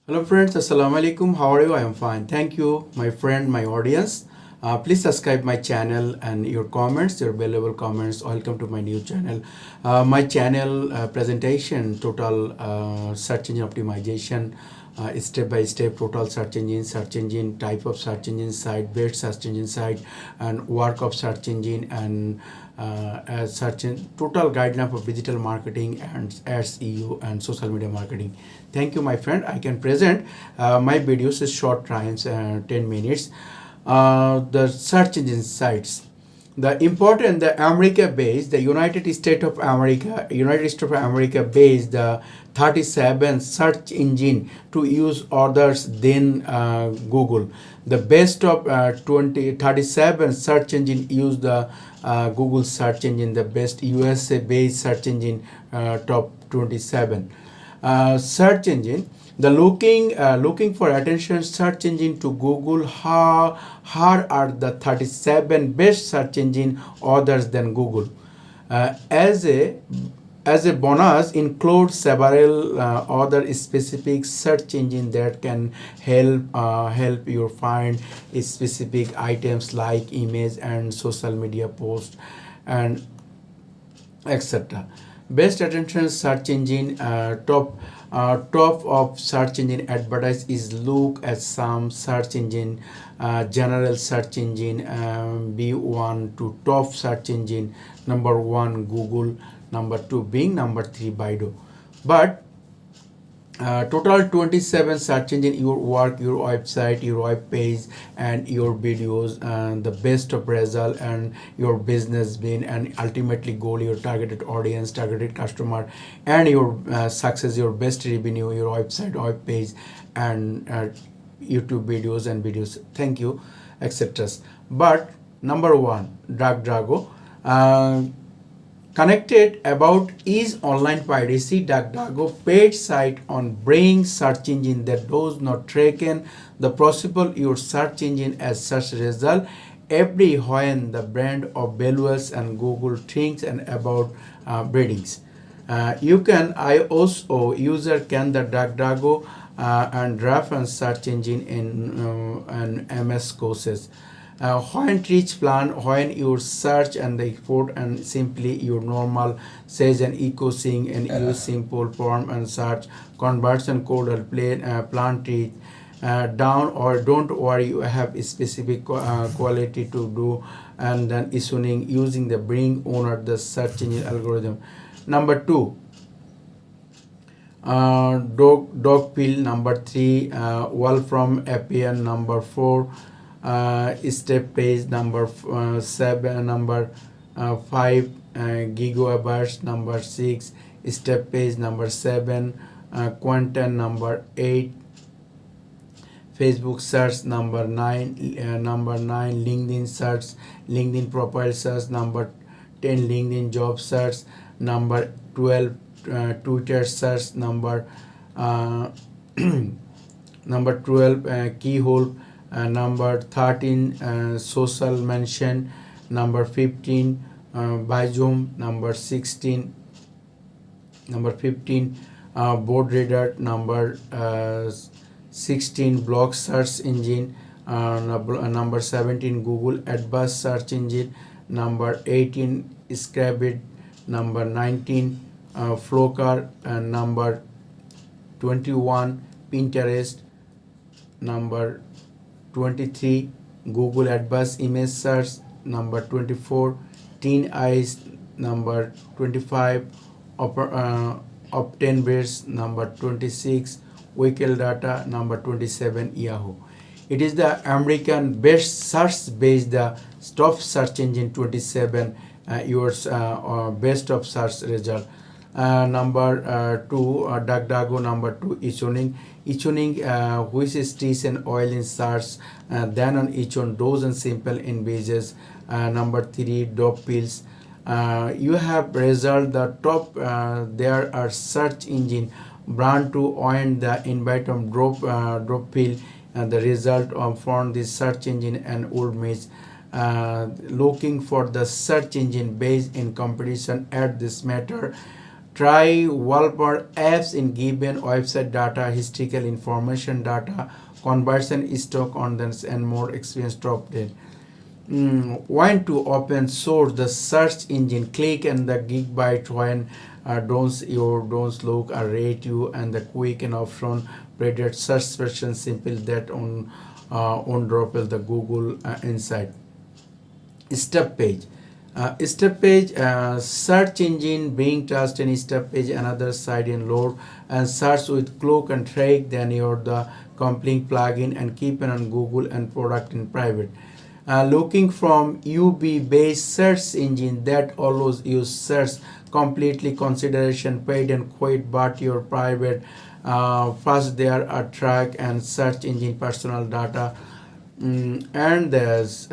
Hello friends, Assalamu alaikum. How are you? I am fine. Thank you, my friend, my audience. Please subscribe my channel and your comments, your valuable comments. Welcome to my new channel. My channel presentation, total search engine optimization, step by step, total search engine, type of search engine site, best search engine site, and work of search engine and search engine, total guideline for digital marketing and SEO and social media marketing. Thank you, my friend. I can present my videos is short times, 10 minutes. The search engine sites. The important, the America based, the United States of America based the 37 search engine to use others than Google. The best of 37 search engine use the Google search engine, the best USA based search engine, top 27 search engine. The looking for attention search engine to Google. How are the 37 best search engine others than Google? As a bonus, include several other specific search engine that can help you find specific items like image and social media posts and etc. Best attention search engine, top of search engine advertise is look at some search engine, general search engine, B1 to top search engine. Number one Google, number two Bing, number three Baidu. But total 27 search engine, your work, your website, your web page, and your videos, and the best of result, and your business being, and ultimately goal, your targeted audience, targeted customer, and your success, your best revenue, your website, web page, and YouTube videos and videos. Thank you, etc. But number one, DuckDuckGo. Connected about is online piracy. DuckDuckGo paid site on Bing search engine that does not track in the possible your search engine as such result. Every when the brand of values and Google thinks and about breedings. You can also user can the DuckDuckGo and reference search engine in MS courses. When reach plan, when you search and the export and simply your normal says and echo sing and use simple form and search conversion code or plan reach down, or don't worry, you have a specific quality to do, and then issuing using the bring owner the search engine algorithm. Number two, dog pill. Number three, wall from APN. Number four, step page. Number seven. Number five, gigabytes. Number six, step page. Number seven, quantum. Number eight, Facebook search. Number nine, LinkedIn search, LinkedIn profile search. Number 10, LinkedIn job search. Number 12, Twitter search. Number number 12, keyhole. Number 13, social mention. Number 15, by Zoom. Number 16, number 15, board reader. Number 16, blog search engine. Number 17, Google AdWords search engine. Number 18, Scrabble. Number 19, Flickr. And number 21, Pinterest. Number 23, Google AdWords image search. Number 24, Teen Eyes. Number 25, Obtain Base. Number 26, Wikil Data. Number 27, Yahoo. It is the American best search based the top search engine 27, yours best of search result. Number two, DuckDuckGo. Number two, Ichoning, which is teas and oil in search, then on Ichon dozen simple in pages. Number three, dog pills. You have result the top. There are search engine brand to own the invite on drop pill. The result from the search engine and old maze. Looking for the search engine based in competition at this matter. Try wallpaper apps in given website data, historical information data, conversion stock contents, and more experience top 10. Want to open source the search engine? Click and the gigabyte when don't look rate you and the quick and option predate search version simple that on drop the Google inside step page. Search engine being trust in step page another site in load and search with cloak and track then you're the complete plugin and keep it on Google and product in private. Looking from UB based search engine that allows you search completely consideration paid and quit but your private first there are track and search engine personal data. And there's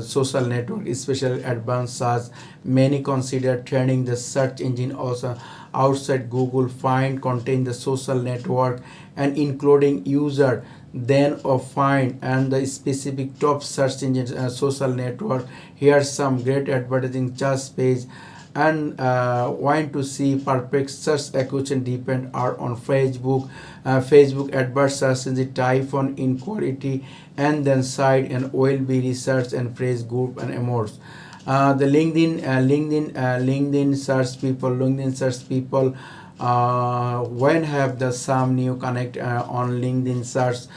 social network especially advanced search many consider training the search engine also outside Google find contain the social network and including user then of find and the specific top search engine social network. Here's some great advertising just page and want to see perfect search acquisition depend are on Facebook advert search in the type on inequality and then site and will be research and phrase group and more. The LinkedIn search people when have the some new connect on LinkedIn search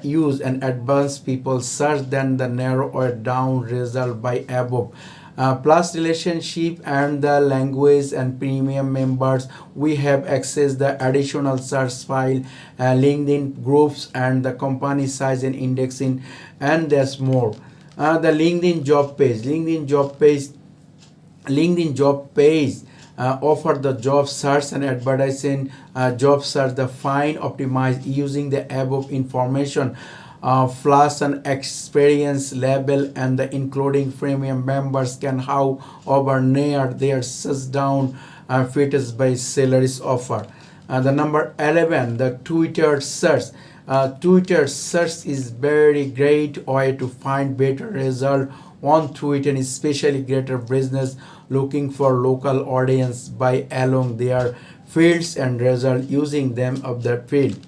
use and advanced people search then the narrow or down result by above. Plus relationship and the language and premium members we have access the additional search file LinkedIn groups and the company size and indexing and there's more. The LinkedIn job page offer the job search and advertising job search the find optimize using the above information flash and experience level and the including premium members can however near their search down fits by salaries offer. The number 11 the Twitter search. Twitter search is very great way to find better result on Twitter and especially greater business looking for local audience by along their fields and result using them of that field.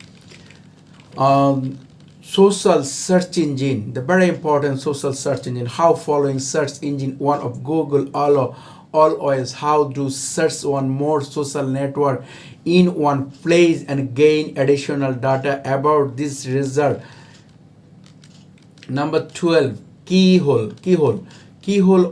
Social search engine the very important social search engine how following search engine one of Google always how to search one more social network in one place and gain additional data about this result. Number 12 keyhole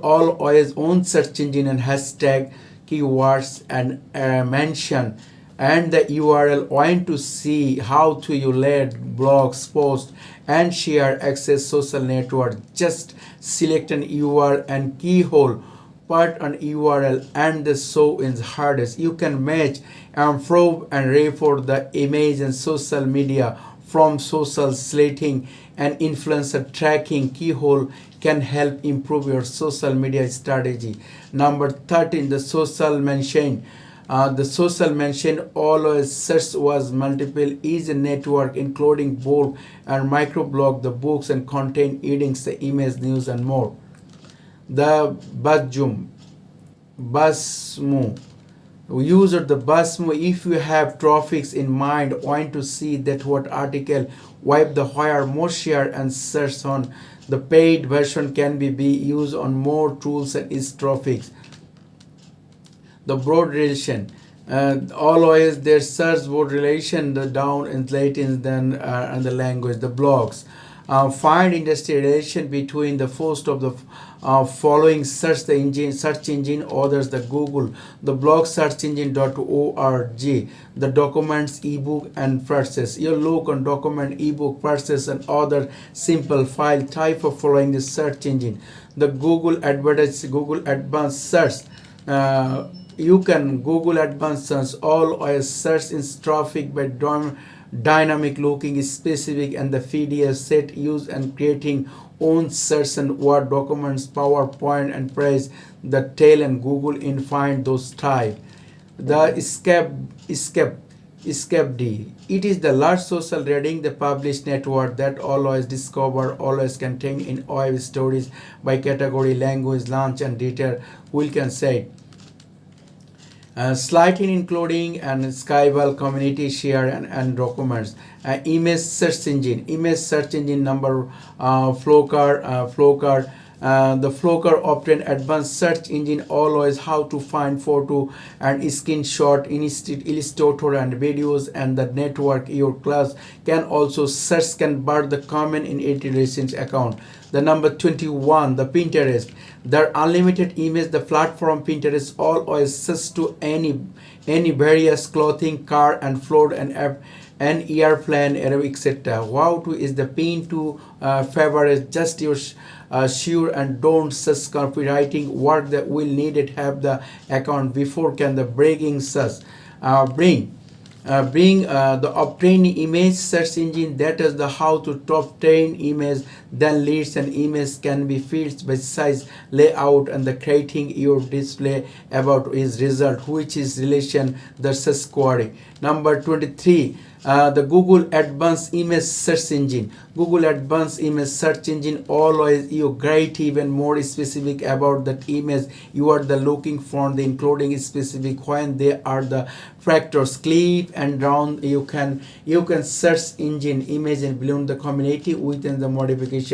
always own search engine and hashtag keywords and mention and the URL want to see how to you lead blogs post and share access social network just select an URL and keyhole part an URL and the so is hardest you can match improve and refer the image and social media from social slating and influencer tracking keyhole can help improve your social media strategy. Number 13 the social mention. The social mention always search was multiple is a network including bulk and microblog the books and content eatings the image news and more. The Basmo user the Basmo if you have traffics in mind want to see that what article wipe the higher more share and search on the paid version can be used on more tools and is traffics. The broad relation always their search broad relation the down and latins then and the language the blogs find industry relation between the first of the following search engine others the Google the blog search engine.org the documents ebook and purchase you look on document ebook purchase and other simple file type of following the search engine. The Google advanced search you can Google advanced search always search in traffic by dynamic looking specific and the PDF set use and creating own search and Word documents PowerPoint and praise the tail and Google in find those type. The escape D it is the large social reading the published network that always discover always contain in web stories by category language launch and detail we can say. Sliding including and Skywell community share and documents. Image search engine number Flowcar. The Flowcar obtain advanced search engine always how to find photo and screenshot illustrator and videos and the network your class can also search can bar the common in iterations account. The number 21, the Pinterest. Their unlimited image, the platform Pinterest always says to any various clothing, car and floor and app and airplane, etc. How to is the pin to favorite just your sure and don't such copywriting work that will needed have the account before can the breaking such bring the obtain image search engine that is the how to obtain image then leads and image can be filled by size layout and the creating your display about is result which is relation the search query. Number 23, the Google Advanced Image Search Engine. Google Advanced Image Search Engine always you great even more specific about that image you are the looking for the including specific when they are the factors clip and down you can search engine image and beyond the community within the modification.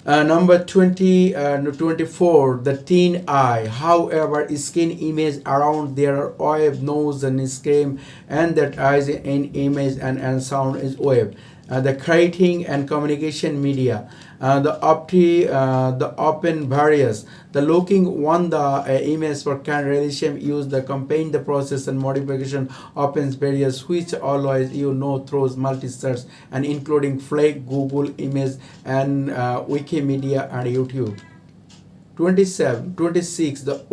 Number 24, the teen eye. However, skin image around their web, nose and skin and that eyes in image and sound is web. The creating and communication media. The open barriers. The looking one the image for can relation use the campaign the process and modification opens barriers which always throws multi search and including flag Google image and Wikimedia and YouTube. 26 the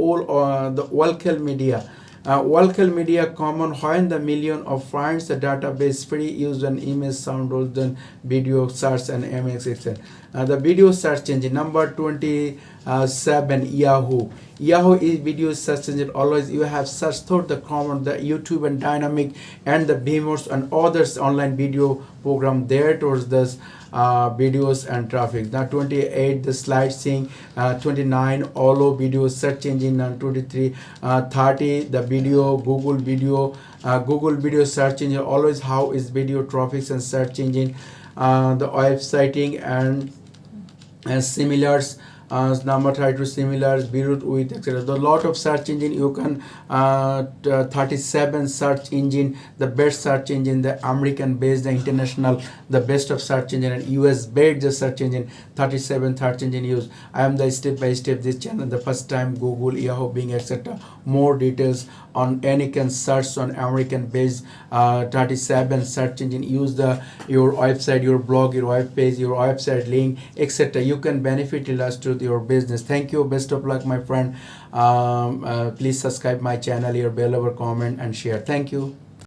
local media. Local media common when the million of finds the database free use an image sound then video search and mx etc. The video search engine. Number 27, Yahoo is video search engine always you have searched through the common the YouTube and dynamic and the Beamers and others online video program there towards this videos and traffic. Now 28, the slide sync. 29, Olo video search engine. And 23, 30, the video Google video search engine always how is video traffic and search engine. The websiting and similars. Number 32 similars Beirut with etc. The lot of search engine you can 37 search engine the best search engine the American based the international the best of search engine and US based the search engine 37 search engine use. I am the step by step this channel the first time Google Yahoo Bing etc. More details on any can search on American based 37 search engine use the your website your blog your web page your website link etc. You can benefit us to your business. Thank you, best of luck my friend. Please subscribe my channel your bell over comment and share. Thank you.